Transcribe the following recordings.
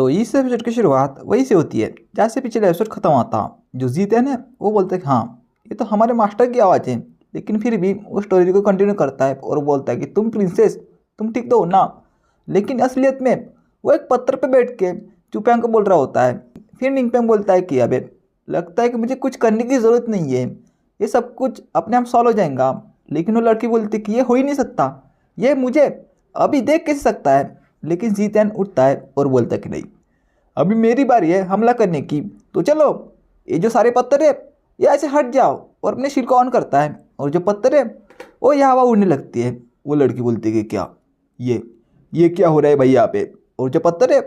तो इस एपिसोड की शुरुआत वहीं से होती है जहाँ से पिछले एपिसोड खत्म होता। जो जीतन है वो बोलता है कि हाँ ये तो हमारे मास्टर की आवाज़ है, लेकिन फिर भी वो स्टोरी को कंटिन्यू करता है और बोलता है कि तुम प्रिंसेस तुम ठीक तो हो ना। लेकिन असलियत में वो एक पत्थर पे बैठ के चुपैंग को बोल रहा होता है। फिर निंगपेंग बोलता है कि अबे लगता है कि मुझे कुछ करने की ज़रूरत नहीं है, ये सब कुछ अपने आप सॉल्व हो जाएगा। लेकिन वो लड़की बोलती है कि ये हो ही नहीं सकता, ये मुझे अभी देख कैसे सकता है। लेकिन जीतैन उठता है और बोलता है कि नहीं, अभी मेरी बारी है हमला करने की, तो चलो ये जो सारे पत्थर है ये ऐसे हट जाओ। और अपने सिर को ऑन करता है और जो पत्थर है वो यहाँ हवा उड़ने लगती है। वो लड़की बोलती है कि क्या ये क्या हो रहा है भाई यहाँ पे। और जो पत्थर है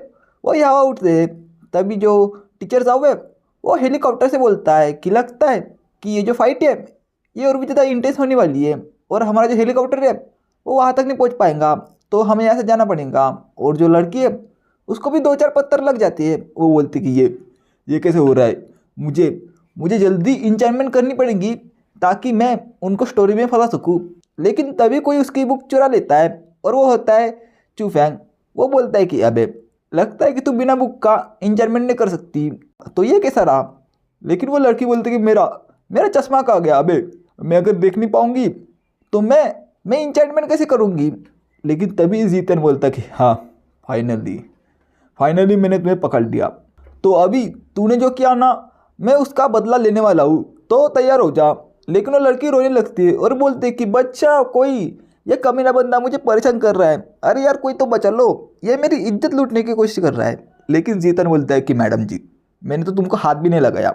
वो यहाँ हवा उठते हैं। तभी जो टीचर साहब है वो हेलीकॉप्टर से बोलता है कि लगता है कि ये जो फाइट है ये और भी ज़्यादा इंटेंस होने वाली है और हमारा जो हेलीकॉप्टर है वो वहाँ तक नहीं पहुँच पाएगा, तो हमें यहाँ से जाना पड़ेगा। और जो लड़की है उसको भी 2-4 पत्थर लग जाती है। वो बोलती कि ये कैसे हो रहा है, मुझे जल्दी इंचैनमेंट करनी पड़ेगी ताकि मैं उनको स्टोरी में फंसा सकूँ। लेकिन तभी कोई उसकी बुक चुरा लेता है और वो होता है चूफैंग। वो बोलता है कि अबे लगता है कि तू बिना बुक का इंचैनमेंट नहीं कर सकती, तो ये कैसा रहा। लेकिन वो लड़की बोलती है कि मेरा चश्मा कहाँ गया, अबे मैं अगर देख नहीं पाऊँगी तो मैं इंचैनमेंट कैसे करूँगी। लेकिन तभी जीतन बोलता कि हाँ फाइनली मैंने तुम्हें पकड़ लिया, तो अभी तूने जो किया ना मैं उसका बदला लेने वाला हूँ, तो तैयार हो जा। लेकिन वो लड़की रोने लगती है और बोलती है कि बच्चा कोई ये कमीना बंदा मुझे परेशान कर रहा है, अरे यार कोई तो बचा लो, ये मेरी इज्जत लूटने की कोशिश कर रहा है। लेकिन जीतन बोलता है कि मैडम जी मैंने तो तुमको हाथ भी नहीं लगाया,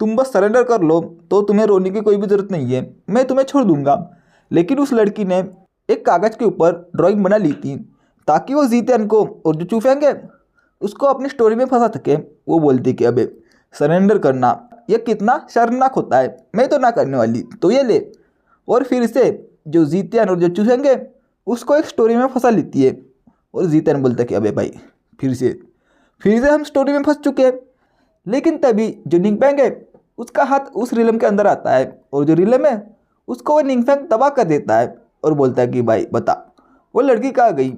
तुम बस सरेंडर कर लो, तो तुम्हें रोने की कोई भी ज़रूरत नहीं है, मैं तुम्हें छोड़ दूंगा। लेकिन उस लड़की ने एक कागज़ के ऊपर ड्राइंग बना ली थी ताकि वो जीतन को और जो चूफैंग है उसको अपनी स्टोरी में फंसा सके। वो बोलती कि अबे सरेंडर करना ये कितना शर्मनाक होता है, मैं तो ना करने वाली, तो ये ले। और फिर से जो जीतन और जो चूफैंग है उसको एक स्टोरी में फंसा लेती है। और जीतन बोलता है कि अबे भाई फिर से हम स्टोरी में फंस चुके हैं। लेकिन तभी जो निंगपेंग है उसका हाथ उस रिलम के अंदर आता है और जो रिलम है उसको वो निंगपेंग तबाह कर देता है और बोलता है कि भाई बता वो लड़की कहाँ गई।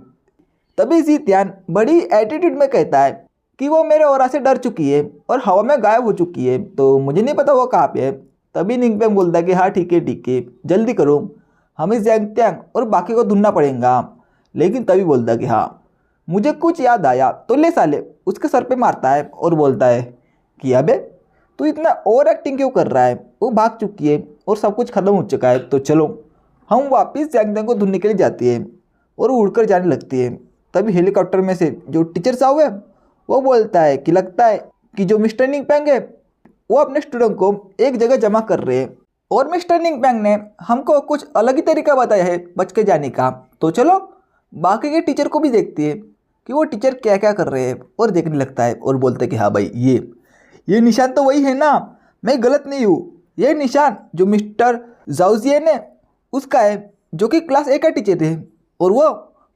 तभी जीत्यान बड़ी एटीट्यूड में कहता है कि वो मेरे ओरा से डर चुकी है और हवा में गायब हो चुकी है, तो मुझे नहीं पता वो कहाँ पे है। तभी निंगपेंग बोलता है कि हाँ ठीक है जल्दी करो, हमें जैंगत्यांग और बाकी को ढूंढना पड़ेगा। लेकिन तभी बोलता है कि हाँ मुझे कुछ याद आया, तो ले साले उसके सर पे मारता है और बोलता है कि अबे तू इतना ओवर एक्टिंग क्यों कर रहा है, वो भाग चुकी है और सब कुछ खत्म हो चुका है, तो चलो हम वापस जैंगत्यांग को ढूंढने के लिए जाते हैं। और वो उड़कर जाने लगती है। तभी हेलीकॉप्टर में से जो टीचर साहब है वो बोलता है कि लगता है कि जो मिस्टर निंगपेंग है वो अपने स्टूडेंट को एक जगह जमा कर रहे हैं और मिस्टर निंगपेंग ने हमको कुछ अलग ही तरीका बताया है बच के जाने का, तो चलो बाकी के टीचर को भी देखते हैं कि वो टीचर क्या क्या कर रहे हैं। और देखने लगता है और बोलता है कि हाँ भाई ये निशान तो वही है ना, मैं गलत नहीं हूँ, ये निशान जो मिस्टर जाउजियन है उसका है जो कि क्लास ए का टीचर है और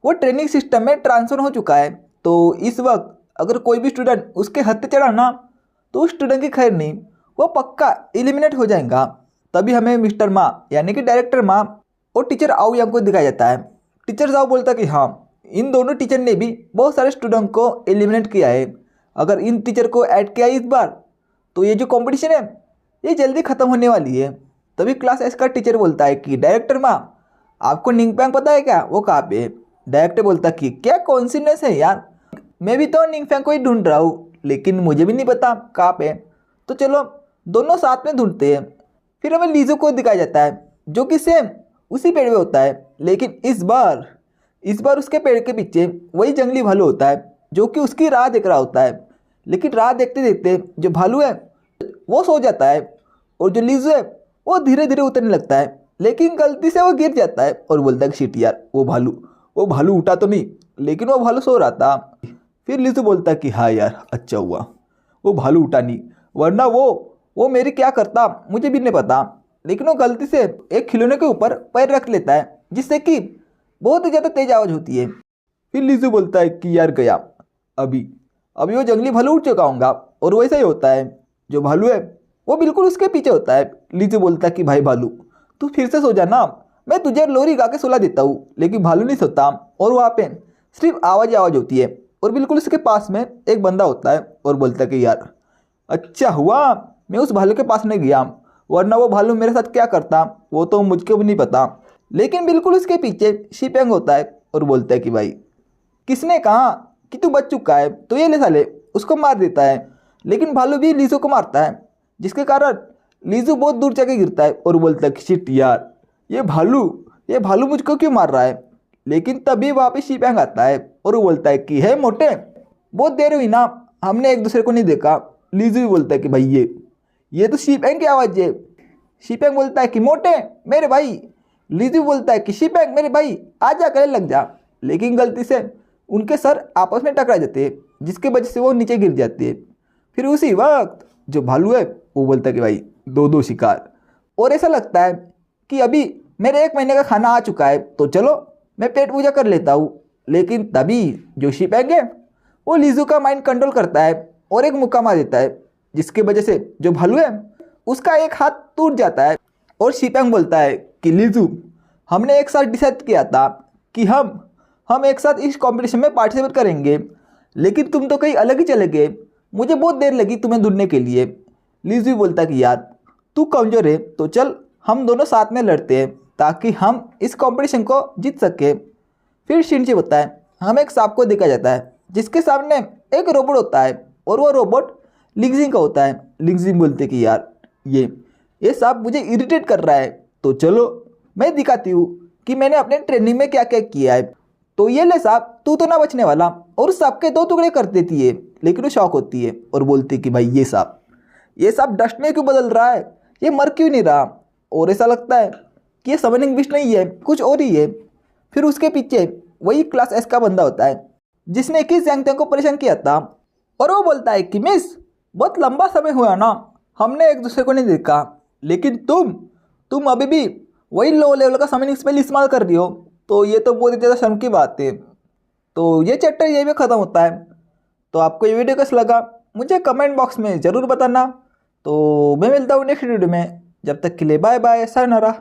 वो ट्रेनिंग सिस्टम में ट्रांसफ़र हो चुका है। तो इस वक्त अगर कोई भी स्टूडेंट उसके हत्थे चढ़ा ना तो उस स्टूडेंट की खैर नहीं, वो पक्का एलिमिनेट हो जाएगा। तभी हमें मिस्टर मा यानी कि डायरेक्टर मा और टीचर आओयांग को दिखाया जाता है। टीचर जाओ बोलता कि हाँ इन दोनों टीचर ने भी बहुत सारे स्टूडेंट को एलिमिनेट किया है, अगर इन टीचर को ऐड किया इस बार तो ये जो कॉम्पिटिशन है ये जल्दी ख़त्म होने वाली है। तभी क्लास एस का टीचर बोलता है कि डायरेक्टर मा आपको निंगपेंग पता है क्या, वो कहाँ पे है। डायरेक्टर बोलता कि क्या कॉन्सिडेंस है यार, मैं भी तो निंगपेंग को ही ढूंढ रहा हूँ, लेकिन मुझे भी नहीं पता कहाँ पे है, तो चलो दोनों साथ में ढूंढते हैं। फिर हमें लीजो को दिखाया जाता है जो कि सेम उसी पेड़ में होता है, लेकिन इस बार उसके पेड़ के पीछे वही जंगली भालू होता है जो कि उसकी राह देख रहा होता है। लेकिन राह देखते देखते जो भालू है वो सो जाता है और जो लीजो है वो धीरे धीरे उतरने लगता है, लेकिन गलती से वो गिर जाता है और बोलता है कि शिट यार वो भालू उठा तो नहीं, लेकिन वो भालू सो रहा था। फिर लीजो बोलता है कि हाँ यार अच्छा हुआ वो भालू उठा नहीं, वरना वो मेरी क्या करता मुझे भी नहीं पता। लेकिन वो गलती से एक खिलौने के ऊपर पैर रख लेता है जिससे कि बहुत ही ज़्यादा तेज आवाज़ होती है। फिर लीजो बोलता है कि यार गया, अभी वो जंगली भालू उठ चुका होगा। और वैसा ही होता है, जो भालू है वो बिल्कुल उसके पीछे होता है। लीजो बोलता है कि भाई भालू तू फिर से सो जा ना, मैं तुझे लोरी गा के सुला देता हूँ। लेकिन भालू नहीं सोता और वहाँ पे सिर्फ आवाज़ होती है और बिल्कुल उसके पास में एक बंदा होता है और बोलता है कि यार अच्छा हुआ मैं उस भालू के पास नहीं गया, वरना वो भालू मेरे साथ क्या करता वो तो मुझको भी नहीं पता। लेकिन बिल्कुल उसके पीछे शीपेंग होता है और बोलता है कि भाई किसने कहा कि तू बच चुका है, तो ये ले साले, उसको मार देता है। लेकिन भालू भी लीजू को मारता है, जिसके कारण लीजू बहुत दूर जाके गिरता है और बोलता है कि शिट यार ये भालू मुझको क्यों मार रहा है। लेकिन तभी वहाँ पे शीपेंग आता है और वो बोलता है कि है मोटे, बहुत देर हुई ना, हमने एक दूसरे को नहीं देखा। लीजू भी बोलता है कि भाई ये तो शीपेंग की आवाज़ है। शीपेंग बोलता है कि मोटे मेरे भाई। लीजू बोलता है कि शीपेंग मेरे भाई आ जा, गले लग जा। लेकिन गलती से उनके सर आपस में टकरा जाते हैं, जिसकी वजह से वो नीचे गिर जाती है। फिर उसी वक्त जो भालू है वो बोलता है कि भाई दो दो शिकार। और ऐसा लगता है कि अभी मेरे 1 महीने का खाना आ चुका है, तो चलो मैं पेट पूजा कर लेता हूँ। लेकिन तभी जो शीपेंग है वो लीजू का माइंड कंट्रोल करता है और एक मुक्का मार देता है, जिसकी वजह से जो भालू है उसका एक हाथ टूट जाता है। और शीपेंग बोलता है कि लीजू हमने एक साथ डिसाइड किया था कि हम एक साथ इस कंपटीशन में पार्टिसिपेट करेंगे, लेकिन तुम तो कहीं अलग ही चले गए, मुझे बहुत देर लगी तुम्हें ढूंढने के लिए। लीजू बोलता कि यार तू कमज़ोर है, तो चल हम दोनों साथ में लड़ते हैं ताकि हम इस कंपटीशन को जीत सके। फिर शिनची होता है, हमें एक सांप को देखा जाता है जिसके सामने एक रोबोट होता है और वो रोबोट लिंगजिंग का होता है। लिंगजिंग बोलते कि यार ये सांप मुझे इरिटेट कर रहा है, तो चलो मैं दिखाती हूँ कि मैंने अपने ट्रेनिंग में क्या क्या किया है। तो ये ले सांप, तू तो ना बचने वाला। और उस सांप के 2 टुकड़े कर देती है, लेकिन वो शौक होती है और बोलती है कि भाई ये सांप डस्ट में क्यों बदल रहा है, ये मर क्यों नहीं रहा। और ऐसा लगता है कि ये समनिंग विश नहीं है, कुछ और ही है। फिर उसके पीछे वही क्लास एस का बंदा होता है जिसने कि ज़ैंगतेंग को परेशान किया था, और वो बोलता है कि मिस बहुत लंबा समय हुआ ना, हमने एक दूसरे को नहीं देखा, लेकिन तुम अभी भी वही लो लेवल का समनिंग स्पेल इस्तेमाल कर रही हो, तो ये तो बहुत ही ज़्यादा शर्म की बात है। तो ये चैप्टर यही में ख़त्म होता है। तो आपको ये वीडियो कैसा लगा मुझे कमेंट बॉक्स में ज़रूर बताना। तो मैं मिलता हूँ नेक्स्ट वीडियो में, जब तक के लिए बाय बाय, सायोनारा।